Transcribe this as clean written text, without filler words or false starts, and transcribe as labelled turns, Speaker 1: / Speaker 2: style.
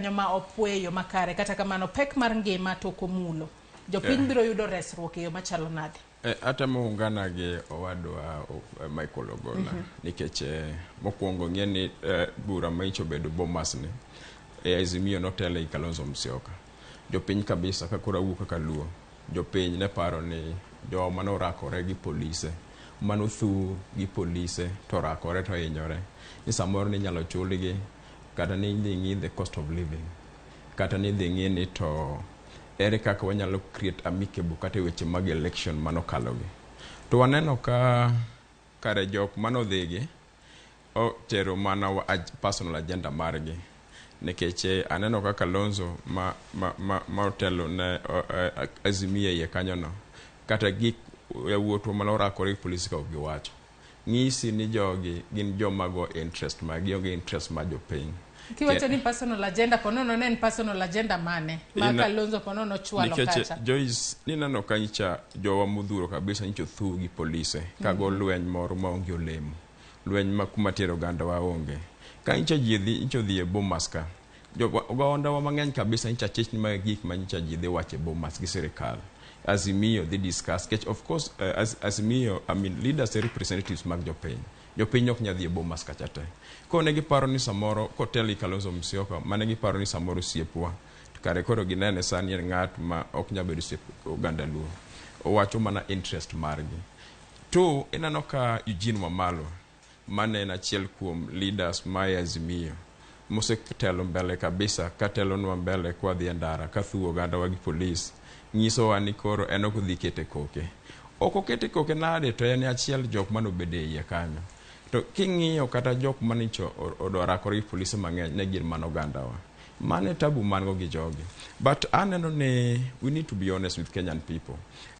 Speaker 1: ma opweyo makare kata kamano pek mar ngima to komulo jopiny biro yudo resruok e yo machalo nade.
Speaker 2: Atemo ungana gi owadwa Michael Ogola nikech mokwongo ng'e ni bura ma ichobedo Bomas ni Azimio notele Kalonzo Musyoka jopiny kabisa ka kora wuok kaka luo jopiny ne paro ni jo mano rakore gi polise mano thu gi polise to rakore to hinyore ni samoro ni nyalo chulgi kata ni dhi the cost of living kata ni dhi ng'i ni to ere kaka wanyalo create amicable kata weche mag election mano kalogi to waneno ka kare jok mano dhigi o tero mana personal agenda margi nikech aneno ka Kalonzo ma otelo ne Azimio ye kanyono kata gik yawuotwa mano rakore polisi ka giwacho ng'isi ni jogi gin jomago interest magi onge interest ma jopiny.
Speaker 1: Kiwacho ni personal agenda konono ne en personal agenda mane ma Kalonzo konono chwalo kacha
Speaker 2: Joyce ni nano kanyicha Jowa mudhuro kabisa nyicho thu gi polise kago lweny moro ma onge olemo lweny ma kuma tero ganda wa onge kanyicha incho dhi e Bomas ka onda wa mang'eny kabisa nyicha chich ni ma gik ma nyicha ji dhi wache Bomas gi sirikal Azimio dhi discuss of course Azimio leaders and representatives mag jopiny ok nyadhi e Bomas kacha te ko ne giparo ni samoro koteli Kalonzo Musyoka mane giparo ni samoro siepwa kare koro ginene sani en ng'at ma ok nyabedo siep oganda luo owacho mana interest margi to inano ka Eugene Wamalwa mane en achiel kuom leaders ma Azimio mosetelo mbele kabisa katelo nwa mbele kwa dhi ndara ka thuo oganda wa gi police nyiso wa ni koro en ok dhi kete koke okokete koke nade to en achiel jok mano bede iye kanyo to king'iyo kata jok manicho odorakore gi polisi mang'eny ne gin mano gandawa mane tabu mango gi jogi but aneno ne we need to be honest with Kenyan people.